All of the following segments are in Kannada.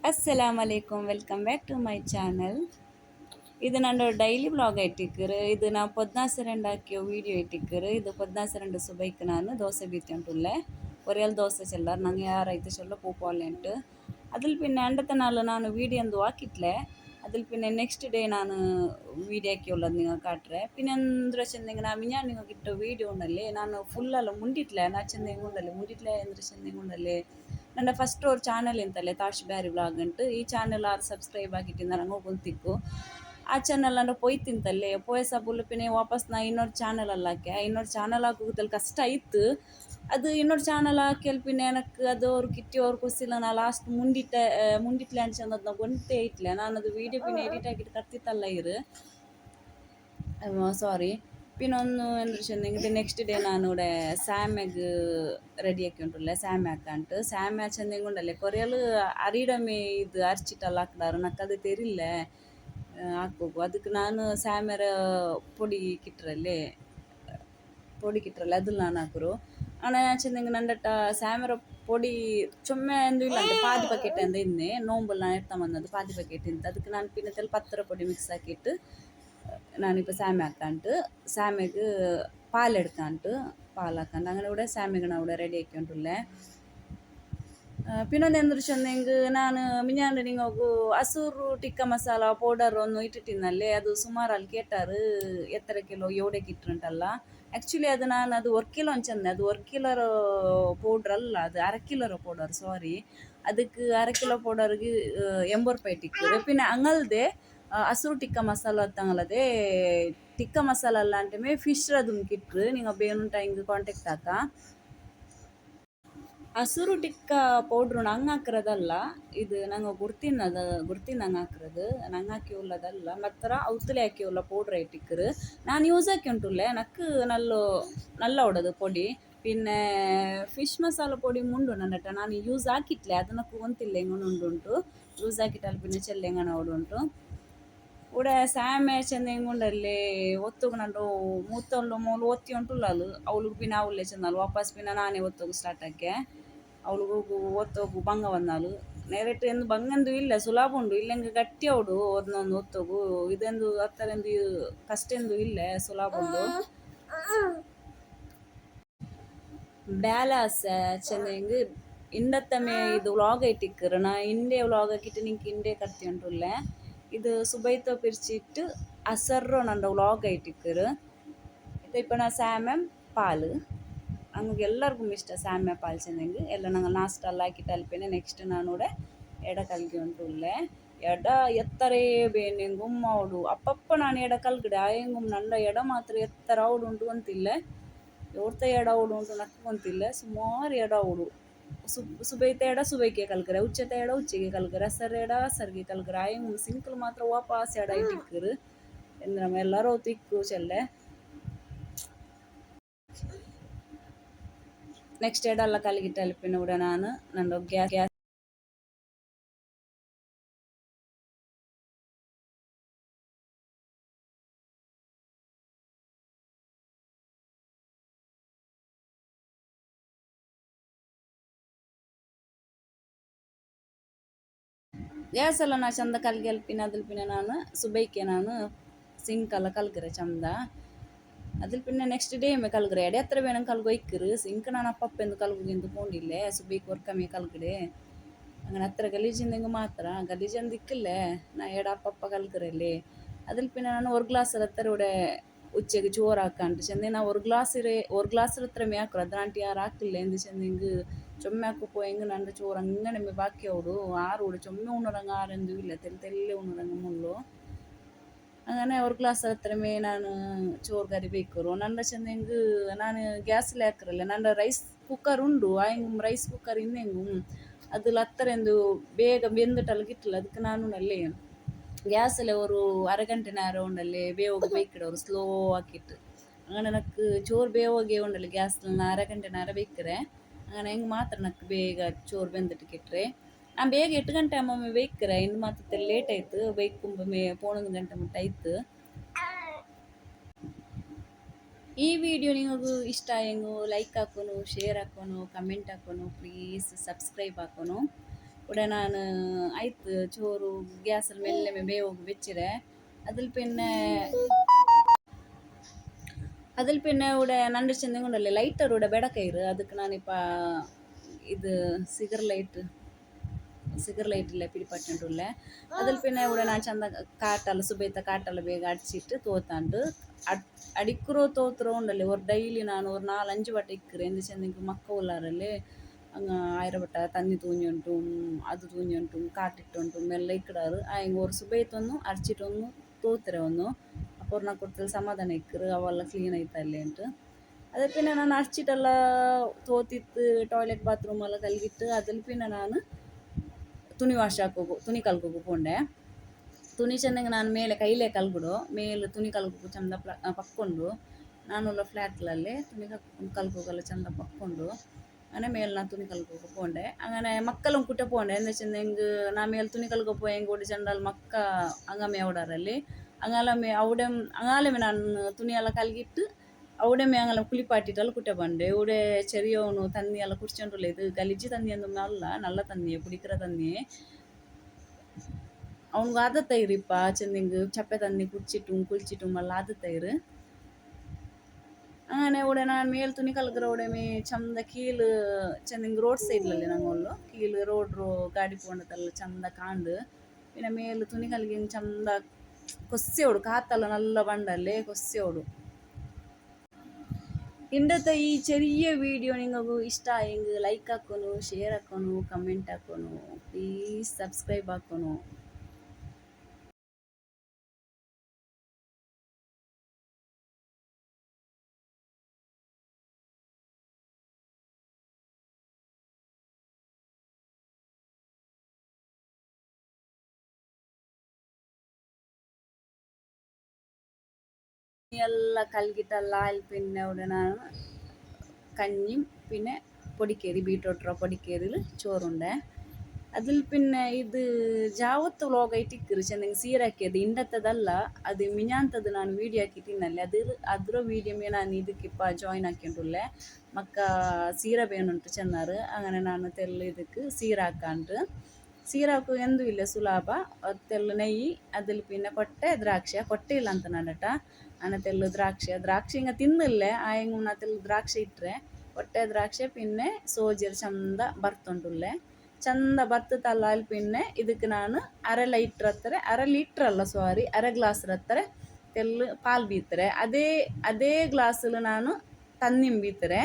ಅಸ್ಸಲಾಮ್ ಅಲೈಕುಮ್ welcome back to my channel. ಇದು ನನ್ನ ಡೈಲಿ ಬ್ಲಾಗ್ ಐಟಿಕ್ಕರು. ಇದು ನಾ ಪೊದ್ನಾಸರಂಡು ಹಾಕಿಯೋ ವೀಡಿಯೋ ಐಟಿಕ್ಕರು. ಇದು ಪೊದ್ನಾಸರಂಡು ಸುಬೈಕ್ ನಾನು ದೋಸೆ ಬೀತಿ ಉಂಟುಲ್ಲೆ ಒರಿಯಲ್ ದೋಸೆ ಚೆಲ್ಲರು ನಂಗೆ ಯಾರೈತೆ ಚೊಲ್ಲ ಪೂಪಾಲೆ ಉಂಟು ಅದಿಲ್ ಪಿನ್ನೆ ಅಂಡತನಾಲು ನಾನು ವೀಡಿಯೋ ಒಂದು ಹಾಕಿಟ್ಲೆ ಅದಿಲ್ ಪಿನ್ನೆ ನೆಕ್ಸ್ಟ್ ಡೇ ನಾನು ವೀಡಿಯೋ ಹಾಕಿ ಉಳ್ಳದು ನೀವು ಕಾಟ್ರೆ ಪಿನ್ನಂದ್ರ ಚೆಂದಂಗೆ ನಾ ಮಿಂಜಾನ್ ನೀವು ಇಟ್ಟ ವೀಡಿಯೋ ಉಂಡಲ್ಲಿ ನಾನು ಫುಲ್ಲಲ್ಲ ಮುಂಡಿಟ್ಲೆ ನಾ ಚೆಂದಂಗೆ ಉಂಡಲ್ಲಿ ಮುಂಡಿಟ್ಲೆ ಅಂದ್ರೆ ಚೆಂದಂಗೆ ಉಂಡಲ್ಲಿ ನನ್ನ ಫಸ್ಟ್ ಅವ್ರ ಚಾನಲ್ ಎಂತಲ್ಲೇ ತಾಶ್ ಬ್ಯಾರಿ ಬ್ಲಾಗ್ ಅಂಟು ಈ ಚಾನಲ್ ಆರು ಸಬ್ಸ್ಕ್ರೈಬ್ ಆಗಿಟ್ಟಿಂದ ನಂಗೆ ಗೊತ್ತಿಕ್ಕು ಆ ಚಾನಲ್ ನಾನು ಪೊಯ್ ತಿಂತಲ್ಲೇ ಪೋಯ ಸಬುಲ್ಪಿನೇ ವಾಪಸ್ ನಾ ಇನ್ನೊಂದು ಚಾನಲ್ ಅಲ್ಲಾಕೆ ಇನ್ನೊಂದು ಚಾನಲ್ ಹಾಕೋದಲ್ಲಿ ಕಷ್ಟ ಇತ್ತು ಅದು ಇನ್ನೊಂದು ಚಾನಲ್ ಹಾಕಿ ನನಕ್ಕೆ ಅದು ಅವ್ರು ಕಿಟ್ಟಿ ಅವ್ರು ಕುಸಿಲ್ಲ ನಾ ಲಾಸ್ಟ್ ಮುಂಡಿಟ್ಲೆ ಅನ್ಸಂದ್ ನಾವು ಗೊಂತೆ ಇಟ್ಲೆ ನಾನು ಅದು ವೀಡಿಯೋ ಪಿನ್ ಎಡಿಟ್ ಆಗಿಟ್ಟು ಕತ್ತಿತ್ತಲ್ಲ ಇರು ಸಾರಿ ಪಿನ್ನೊಂದು ಎಂದ್ರೆ ಚೆಂದಂಗೆ ನೆಕ್ಸ್ಟ್ ಡೇ ನಾನು ഇവിടെ ಸ್ಯಾಮ್ಯಾಗ ರೆಡಿ ಆಕಿ ಉಂಟುಲ್ಲೆ ಸ್ಯಾಮ್ ಹಾಕಂಟು ಸ್ಯಾಮ್ಯಾ ಚೆಂದಂಗೆ ಉಂಡಲ್ಲೆ ಕೊರಿಯಲು ಅರಿಡಮೆ ಇದು ಅರ್ಚಿಟ್ಟಲ್ಲ ಹಾಕ್ದಾರು ನಕ್ಕದು ತೆರಿಲ್ಲ ಹಾಕ್ಬೇಕು ಅದಕ್ಕೆ ನಾನು ಸ್ಯಾಮ್ಯರ ಪೊಡಿ ಕಿಟ್ರಲ್ಲ ಅದು ನಾನು ಹಾಕರು ಅಣ್ಣ ಚೆಂದಂಗೆ ನಂಡಟ ಸ್ಯಾಮ್ಯರ ಪೊಡಿ ಚೊಮ್ಮೆ ಅಂದು ಇಲ್ಲ ಅಂತ ಪಾದಿ ಪಕೆಟ್ ಅಂದ ಇನ್ನೆ ನೋಂಬಲ್ ನಾನು ಎತ್ತ ಬಂದದ್ದು ಪಾದಿ ಪಕೆಟ್ ಇಂತ ಅದಕ್ಕೆ ನಾನು ಪಿನ್ನತೆಲ್ಲ ಪತ್ತರ ಪೊಡಿ ಮಿಕ್ಸ್ ಹಾಕಿಟ್ಟು ನಾನಿപ്പോൾ ಸ್ಯಾಮೆ ಹಾಕಂಟು ಸ್ಯಾಮೆಗೆ ಪಾಲು ಎಡ್ಕಂಟು ಪಾಲು ಹಾಕಂಡು അങ്ങനെ ഇവിടെ ಸ್ಯಾಮೆಗೆ ನಾವು ഇവിടെ ರೆಡಿ ಆಕಿ ಉಂಟುಲ್ಲೆ ಪಿನ್ನೊಂದು ಎಂದ್ರು ಚೆಂದಂಗೆ ನಾನು ಮಿಂಜಾಂಡು ನಿಂಗೋಗು ಹಸೂರು ಟಿಕ್ಕ ಮಸಾಲ ಪೌಡರ್ ಒಂದು ಇಟ್ಟಿಟ್ಟಿನಲ್ಲಿ ಅದು ಸುಮಾರು ಅಲ್ಲಿ ಕೇಟಾರು ಎತ್ತರ ಕಿಲೋ ಏಳಕ್ಕೆ ಇಟ್ಟುಂಟಲ್ಲ ಆ್ಯಕ್ಚುಲಿ ಅದು ನಾನು ಅದು 1 ಕಿಲೋ ಅಂಚಂದೆ ಅದು 1 ಕಿಲೋರ ಪೌಡ್ರ್ ಅಲ್ಲ ಅದು 1/2 ಕಿಲೋರ ಪೌಡರ್ ಸಾರಿ ಅದಕ್ಕೆ 1/2 ಕಿಲೋ ಪೌಡರ್ಗೆ 80 ರೂಪಾಯಿ ಟಿಕ್ಕರು ಪಿನ್ನ ಅಂಗಲ್ದೆ ಹಸೂರು ಟಿಕ್ಕ ಮಸಾಲ ಅತ್ತಂಗಲದೆ ಟಿಕ್ಕ ಮಸಾಲ ಅಲ್ಲ ಅಂಟಮೆ ಫಿಶ್ ಅದು ಕಿಟ್ರು ನೀವು ಬೇನುಂಟ ಹಿಂಗೆ ಕಾಂಟ್ಯಾಕ್ಟ್ ಹಾಕ ಹಸುರು ಟಿಕ್ಕ ಪೌಡ್ರು ನಂಗೆ ಹಾಕಿರೋದಲ್ಲ ಇದು ನಂಗೆ ಗುರ್ತಿನ ನಂಗೆ ಹಾಕಿರೋದು ನಂಗೆ ಹಾಕಿ ಉಳ್ಳದಲ್ಲ ಮತ್ತರ ಅವತ್ತಲೇ ಹಾಕಿ ಉಳ್ಳ ಪೌಡ್ರ್ ಐಟಿಕ್ಕರು ನಾನು ಯೂಸ್ ಹಾಕಿ ಉಂಟುಲ್ಲೆ ನಕ್ಕು ನಲ್ಲ ಉಡೋದು ಪೊಡಿ പിന്നെ ಫಿಶ್ ಮಸಾಲ ಪೊಡಿ ಮುಂಡು ನನ್ನಟ ನಾನು ಯೂಸ್ ಹಾಕಿಟ್ಲೆ ಅದನ್ನ ಗೊಂತಿಲ್ಲ ಹೆಂಗೆ ಉಂಟು ಯೂಸ್ ಹಾಕಿಟ್ಟಲ್ಲಿ പിന്നെ ಚೆಲ್ಲೆಂಗನ ಉಂಟು ಉಡೆ ಸ್ಯಾಮೆ ಚೆಂದ ಹೆಂಗುಂಡಲ್ಲಿ ಒತ್ತುಗು ನಂಡು ಮೂತ್ತೊಂಡು ಮೂಲು ಒತ್ತಿ ಉಂಟುಲ್ಲಲು ಅವಳಿಗೆ ಪಿನ ಅವಳೇ ಚೆಂದಲು ವಾಪಸ್ ಪಿನ ನಾನೇ ಒತ್ತೋಗು ಸ್ಟಾರ್ಟ್ ಆಕೆ ಅವಳಿಗೂ ಒತ್ತೋಗು ಬಂಗ ಬಂದಾಲು ನೇರಟ್ಟು ಎಂದು ಬಂಗಂದು ಇಲ್ಲ ಸುಲಭ ಉಂಡು ಇಲ್ಲೆಂಗೆ ಗಟ್ಟಿ ಅವಡು ಒಂದೊಂದು ಒತ್ತೋಗು ಇದೆಂದು ಹತ್ತರೆಂದು ಕಷ್ಟ ಎಂದು ಇಲ್ಲ ಸುಲಭ ಉಂಡು ಬ್ಯಾಲಾಸ್ ಚೆಂದಂಗೆ ಇಂಡತ್ತಮೆ ಇದು ವ್ಲಾಗ್ ಐಟಿಕ್ಕರು ನಾ ಇಂಡೆ ವ್ಲಾಗ್ ಹಾಕಿಟ್ಟು ನಿಂಗೆ ಇಂಡೆ ಕಟ್ತಿ ಉಂಟುಲ್ಲೆ ಇದು ಸುಬೈತೋ ಪಿರ್ಚಿಟ್ಟು ಅಸರ್ರೋ ನಂದು ವ್ಲಾಗ್ ಐಟಿಕ್ಕರು ಇದು ಇಪ್ಪ ನಾ ಸ್ಯಾಮೆ ಪಾಲು ನಮಗೆ ಎಲ್ಲರಿಗೂ ಇಷ್ಟ ಸ್ಯಾಮೆ ಪಾಲು ಚೆಂದಂಗೆ ಎಲ್ಲ ನಂಗೆ ನಾಷ್ಟಲ್ಲ ಹಾಕಿಟ್ಟು ಅಲ್ಪೇನೆ ನೆಕ್ಸ್ಟ್ ನಾನು ಕೂಡ ಎಡ ಕಲ್ಗೆ ಉಂಟುಲ್ಲೆ ಎಡ ಎತ್ತರೇ ಬೇನೆ ಗುಮ್ಮ ಅವಡು ಅಪ್ಪಪ್ಪ ನಾನು ಎಡ ಕಲ್ಗಡೆ ಆಯಂಗುಮ್ ನಂಡ ಎಡ ಮಾತ್ರ ಎತ್ತರ ಅವಡು ಉಂಟು ಅಂತಿಲ್ಲ ಎವ್ರತ ಎಡ ಅವಡು ಉಂಟು ನಕ್ಕು ಅಂತಿಲ್ಲ ಸುಮಾರು ಎಡ ಅವಡು ಸುಬೈತ ಎಡ ಸುಬೈಕೆ ಕಲ್ಕರೆ ಉಚ್ಚತ ಎಡ ಉಚ್ಚೆಗೆ ಕಲ್ಕರೆ ಅಸರ್ ಎಡ ಅಸರ್ಗೆ ಕಲ್ಕರೆ ಆಯಂಗುಮ್ ಸಿಂಕಲ್ ಮಾತ್ರ ವಾಪಸ್ ಎಡ ಇಟ್ಟಿಕ್ಕರು ಎಂದ್ರ ಎಲ್ಲರೂ ತಿಕ್ಕು ಚೆಲ್ಲೆ ನೆಕ್ಸ್ಟ್ ಎಡಲ್ಲ ಕಲಿಗಿಟ್ಟು ಅಲ್ಪಿನ ಕೂಡ ನಾನು ನಂದು ಗ್ಯಾಸ್ ಗ್ಯಾಸ್ ಎಲ್ಲ ನಾ ಚಂದ ಕಲ್ಗೆ ಅಲ್ಪಿನ ಅದಿಲ್ಪಿನ ನಾನು ಸುಬೈಕೆ ನಾನು ಸಿಂಕಲ್ಲ ಕಲ್ಕರೆ ಚಂದ ಅದಿಲ್ಪಿನ ನೆಕ್ಸ್ಟ್ ಡೇ ಮೇ ಕಲ್ಗರೆ ಎಡೆ ಹತ್ರ ಬೇನ ಕಲ್ಗೊ ಇಕ್ಕರು ಸಿಂಕ್ ನಾನು ಅಪ್ಪಪ್ಪೆಂದು ಕಲ್ಗುಗೆಂದು ಪೋಂಡಿಲ್ಲೆ ಸುಬೈಕ್ ವರ್ಕಮ್ಮೆ ಕಲ್ಗಡೆ അങ്ങനെ ಹತ್ರ ಗಲೀಜಿಂದಂಗೆ ಮಾತ್ರ ಗಲೀಜಂದು ಇಕ್ಕಿಲ್ಲೆ ನಾ ಎಡ ಅಪ್ಪಪ್ಪ ಕಲ್ಕರಲ್ಲಿ ಅದಿಲ್ಪಿನ ನಾನು ஒரு ಗ್ಲಾಸ್ ಹತ್ರ ഇവിടെ ഉച്ചക്ക് ചോറ് ಹಾಕಂಟು ಚೆಂದ ನಾ ഒരു ಗ್ಲಾಸ್ ಹತ್ರ ಮೇ ಹಾಕರು ಅದ್ರಾಂಟಿ ಯಾರು ಹಾಕಿಲ್ಲ ಎಂದು ಚೆಂದ ಹಿಂಗೆ ಚೊಮ್ಮೆ ಹಾಕು ಹೆಂಗೆ ನಂದು ಚೋರು ಹಂಗನೆ ಮೇ ಬಾಕಿ ಅವಡು ಆರು ಉಡು ಚೊಮ್ಮೆ ಉಣ್ಣರಂಗೆ ಆರೆಂದು ಇಲ್ಲ ತೆಲ್ಲೆ ಉಣ್ಣರಂಗೆ ಮುಳ್ಳು അങ്ങനെ ഒരു ಗ್ಲಾಸ್ ಹತ್ರ ಮೇ ನಾನು ಚೋರು ಗರಿ ಬೇಕರು ನಂದ ಚೆಂದ ಹೆಂಗೆ ನಾನು ಗ್ಯಾಸಲ್ಲಿ ಹಾಕರಲ್ಲ ನಂದು ರೈಸ್ ಕುಕ್ಕರ್ ಉಂಡು ಹೆಂಗೆ ರೈಸ್ ಕುಕ್ಕರ್ ಇನ್ನೆಂಗು ಅದು ಹತ್ತರೆಂದು ಬೇಗ ಬೆಂದಿಟ್ಟಲ್ಲ ಗಿಟ್ಟಿಲ್ಲ ಅದಕ್ಕೆ ನಾನು ಅಲ್ಲಿ ಗ್ಯಾಸಲ್ಲಿ ಅವರು ಅರಗಂಟೆ ನೇರ ಉಂಡಲ್ಲಿ ಬೇವು ಬೇಯ್ಕಿಡೋರು ಸ್ಲೋ ಹಾಕಿಟ್ಟು അങ്ങനെ ನಕ್ಕು ಚೋರು ಬೇವೋಗೆ ಉಂಡಲ್ಲಿ ಗ್ಯಾಸ್ನ ಅರಗಂಟೆ ನೇರ ಬೇಯ್ಕರೆ അങ്ങനെ ಹೆಂಗೆ ಮಾತ್ರ ನಕ್ಕು ಬೇಗ ಚೋರು ಬೆಂದಿಟ್ಟು ಕಿಟ್ರೆ ನಾನು ಬೇಗ 8 ಗಂಟೆ ಒಮ್ಮೊಮ್ಮೆ ಬೇಯ್ಕರೆ ಇನ್ನು ಮತ್ತೆ ಲೇಟ್ ಆಯ್ತು ಬೇಯ್ಕೊಂಬೊಮ್ಮೆ 11 ಗಂಟೆ ಮುಟ್ಟ ಆಯ್ತು ಈ ವಿಡಿಯೋ ನಿಮಗೂ ಇಷ್ಟ ಆಯಂಗು ಲೈಕ್ ಹಾಕೋನು ಶೇರ್ ಹಾಕೋನು ಕಮೆಂಟ್ ಹಾಕೋನು ಪ್ಲೀಸ್ ಸಬ್ಸ್ಕ್ರೈಬ್ ಹಾಕೋನು ഇവിടെ ഞാൻ ആಯ್ತು ചോറ് ಗ್ಯಾಸಲ್ಲಿ ಮೆಲ್ಲೆ ಬೇಯೋಗಿ വെച്ചിರೆ അതിൽ പിന്നെ ഇവിടെ നണ്ട് ചെന്തെങ്കിണ്ടല്ലേ ലൈറ്റർ ഇവിടെ ಬೆಡಕೈರು ಅದಕ್ಕೆ ನಾನಿಪ್ಪ ഇത് ಸಿಗರ್ ಲೈಟ್ ಇಲ್ಲೇ ಪಿಡಿಪಟ್ಟುಂಟುಲ್ಲೆ അതിൽ പിന്നെ ഇവിടെ ഞാൻ ಚಂದ ಕಾಟಲ್ಲ ಸುಬೈತ ಕಾಟಲ್ಲ ಬೇಗ ಅಡಿಸಿಟ್ಟು ತೋತಾಂಡು ಅಡಿಕ್ಕರೋ ತೋತ್ರೋ ಉಂಡಲ್ಲಿ ஒரு ಡೈಲಿ ನಾನು ஒரு 4-5 ಬಟ್ಟೆ ಇಕ್ಕರೆ ಎಂದು ಚೆಂದ ಮಕ್ಕ ಉಲ್ಲಾರಲ್ಲಿ ಹಂಗ ಆಯ್ರ ಬಟ್ಟ ತನ್ನಿ ತೂಂಜಿ ಉಂಟು ಅದು ತೂಂಜಿ ಉಂಟು ಕಾಟಿಟ್ಟುಂಟು ಮೆಲ್ಲ ಇಕ್ಕಡಾರು ಆಯ್ಗೆ ஒரு ಸುಬೈತೊಂದು ಅರ್ಚಿಟ್ಟೊಂದು ತೋತರೆ ಒಂದು ಅಪ್ಪವ್ರನ್ನ ಕೊಡ್ತಲ್ಲಿ ಸಮಾಧಾನ ಇಕ್ಕರು ಅವೆಲ್ಲ ಕ್ಲೀನ್ ಐತಲ್ಲಿ ಉಂಟು ಅದೇ ಪಿನ್ನ ನಾನು ಅರ್ಚಿಟ್ಟೆಲ್ಲ ತೋತಿತ್ತು ಟಾಯ್ಲೆಟ್ ಬಾತ್ರೂಮ್ ಎಲ್ಲ ಕಲ್ಗಿಟ್ಟು ಅದಲ್ಲಿ ಪಿನ್ನ ನಾನು ತುನಿ ವಾಶ್ ಹಾಕೋಗು ತುನಿ ಕಲ್ಕೋಗು ಪೋಂಡೆ ತುನಿ ಚೆಂದಂಗೆ ನಾನು ಮೇಲೆ ಕೈಲೇ ಕಲ್ಬಿಡು ಮೇಲೆ ತುನಿ ಕಲ್ಕೋಗು ಚಂದ ಪಕ್ಕೊಂಡು ನಾನುಲ್ಲ ಫ್ಲ್ಯಾಟ್ಲಲ್ಲಿ ತುನಿ ಕಲ್ಕೋಗಲ್ಲ ಚಂದ ಪಕ್ಕೊಂಡು അങ്ങനെ മേലെ ഞാൻ തുണി കൽക്കൊക്കെ പോകണ്ടേ അങ്ങനെ മക്കളും കുട്ട പോകണ്ടേ എന്ന് വെച്ചെങ്കിൽ നാ മേൽ തുണി കൽക്കൊ പോയെങ്കിൽ കൂടി ചെണ്ടാൽ മക്ക അങ്ങമേ ഓടാറല്ലേ അങ്ങാലമേ അവിടെ അങ്ങാലമേ ನಾನು ತುಣಿ ಎಲ್ಲ ಕಲ್ಗಿಟ್ಟು ಅವಡಮೇ ಅಂಗಲ ಕುಳಿಪಾಟಿಟ್ಟಲ್ಲ ಕುಟ್ಟೆ ಬಂಡೆ ಇವಡೆ ಚೆರಿಯವನು ತನ್ನಿ ಎಲ್ಲ ಕುಡ್ಸ್ಕೊಂಡ್ರಲ್ಲ ಇದು ಗಲೀಜಿ ತನ್ನಿ ಅಂದೊಮ್ಮೆ ಅಲ್ಲ ನಲ್ಲ ತನ್ನಿಯೇ ಕುಡಿಕರ ತನ್ನಿಯೇ ಅವ್ನಿಗೆ ಆದತ್ತೈರಿಪ್ಪ ಚೆಂದಿಂಗ್ ಚಪ್ಪೆ ತನ್ನಿ ಕುಳಿಚಿಟ್ಟು ಎಲ್ಲ ಆದತ್ತೈರು അങ്ങനെ ഇവിടെ ഞാൻ മേൽ തുണി കലക്കറ ഇവിടെ ചന്ത കീല് ചെന്തെങ്കിൽ ರೋಡ್ ಸೈಡ್ಲಲ್ಲಿ ನಂಗೊಳ್ಳು ಕೀಲು ರೋಡ್ರು ಗಾಡಿ ಪೋಂಡದಲ್ಲ ಚಂದ ಕಾಂಡು പിന്നെ ಮೇಲ್ തുണി ಕಲ್ಗಿ ಚಂದ ಕೊಸ್ಸೆಯೋಡು ಕಾತಲ್ಲ ನಲ್ಲ ಬಂಡಲ್ಲೇ ಕೊಸ್ಸೆಯೋಡು ಇಂಡತ್ತ ಈ ചെറിയ വീഡിയോ നിങ്ങൾക്ക് ഇഷ്ടമായെങ്കിൽ ലൈക്ക് ആക്കണു ഷെയർ ആക്കണു കമൻറ്റ് ആക്കണു പ്ലീസ് സബ്സ്ക്രൈബ് ആക്കണു ಎಲ್ಲ കൽകിട്ടല്ല അതിൽ പിന്നെ ഇവിടെ ഞാൻ കഞ്ഞിയും പിന്നെ പൊടിക്കേരി ബീട്രൂട്ട് പൊടിക്കേരിയിൽ ചോറുണ്ട് അതിൽ പിന്നെ ഇത് ಜಾವತ್ತು ವ್ಲಾಗ್ ಐಟಿಕ್ಕರು ಚೆಂದಂಗೆ ಸೀರೆ ಹಾಕಿയത് ಇಂಡತ್ತದಲ್ಲ ಅದು ಮಿഞ്ഞാಂತದ್ದು ನಾನು ವೀಡಿಯೋ ಹಾಕಿ ತಿನ್ನಲ್ಲ ಅದ್ರ ವೀಡಿಯೋಮೇ ನಾನು ಇದಕ್ಕಿಪ್ಪ ಜಾಯಿನ್ ಹಾಕಿಂಟುಲ್ಲೆ ಮಕ್ಕ ಸೀರೆ ಬೇನುಂಟು ಚೆನ್ನಾರು അങ്ങനെ ನಾನು ತೆಲ್ಲು ಇದಕ್ಕೆ ಸೀರೆ ಹಾಕಂಡು ಸೀರೆ ಹಾಕು ಎಂದೂ ಇಲ್ಲ ಸುಲಭ ತೆಲ್ಲು ನೆಯ್ಯಿ അതിൽ പിന്നെ ಕೊಟ್ಟೆ ಇಲ್ಲ ಅಂತ ನಡಟ ನಾನು ತೆಲ್ಲು ದ್ರಾಕ್ಷಿ ಹಿಂಗೆ ತಿನ್ನಲ್ಲೇ ಆಯಂಗೆ ನಾ ತೆಲ್ಲು ದ್ರಾಕ್ಷಿ ಇಟ್ಟರೆ ಕೊಟ್ಟೆ ದ್ರಾಕ್ಷಿ പിന്നെ ಸೋಜಿಯರ್ ಚಂದ ಬರ್ತುಂಟುಲ್ಲೆ ಚಂದ ಬರ್ತದಲ್ಲ ಅಲ್ಲಿ പിന്നെ ಇದಕ್ಕೆ ನಾನು ಅರೆ ಗ್ಲಾಸ್ ಹತ್ತರ ತೆಲ್ಲು ಪಾಲು ಬೀತಾರೆ ಅದೇ ಗ್ಲಾಸಲ್ಲಿ ನಾನು ತನ್ನಿ ಬೀತಾರೆ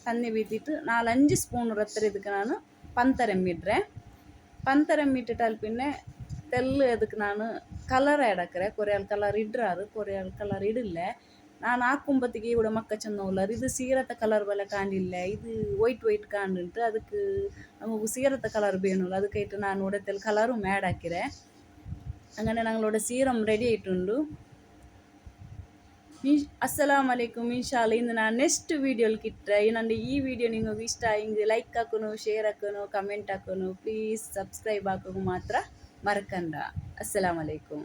ತನ್ನಿ ಬೀತಿಟ್ಟು 4-5 ಸ್ಪೂನ್ ಹತ್ತಿರ ಇದಕ್ಕೆ ನಾನು ಪಂತರೆಮ್ಮಿಟ್ರೆ ಪಂತರೆಮ್ಮಿಟ್ಟಿಟ್ಟು ಅಲ್ಲಿ പിന്നെ ತೆಲ್ಲು ಅದಕ್ಕೆ ನಾನು ಕಲರ್ ಆ್ಯಡ್ ಹಾಕ್ರೆ ಕೊರಿಯಲ್ ಕಲರ್ ಇಡ್ರಾರು ಕೊರಿಯಲ್ ಕಲರ್ ಇಡಿಲ್ಲ ನಾನು ಹಾಕುಂಬತ್ತಿಗೆ ഇവിടെ ಮಕ್ಕ ಚೆಂದ ಉಳ್ಳಾರು ಇದು ಸೀರತ್ತ ಕಲರ್ ಬಲ ಕಾಣಿಲ್ಲ ಇದು ವೈಟ್ ಕಾಣುಂಟು ಅದಕ್ಕೆ ನಮಗೆ ಸೀರತ್ತ ಕಲರ್ ಬೇನುಲ್ಲ ಅದಕ್ಕಾಯ್ತು ನಾನು ಉಡತೆಲ್ಲ ಕಲರು ಮ್ಯಾಡ್ ಹಾಕಿರೆ അങ്ങനെ ഞങ്ങളുടെ സീറം റെഡി ആയിട്ടുണ്ട് അസ്സലാമു അലൈക്കും ഇൻഷാല്ല ഇന്ന് ഞാൻ നെക്സ്റ്റ് വീഡിയോയിൽ കിട്ടുക എൻ്റെ ഈ വീഡിയോ നിങ്ങൾക്ക് ഇഷ്ടമായെങ്കിൽ ലൈക്ക് ആക്കണു ഷെയർ ആക്കണു കಮೆಂಟ್ ಆಕನು ಪ್ಲೀಸ್ ಸಬ್ಸ್ಕ್ರೈಬ್ ಆಕೋದು ಮಾತ್ರ ಮರಕಂಡ ಅಸ್ಸಲಾಮು ಅಲೈಕುಂ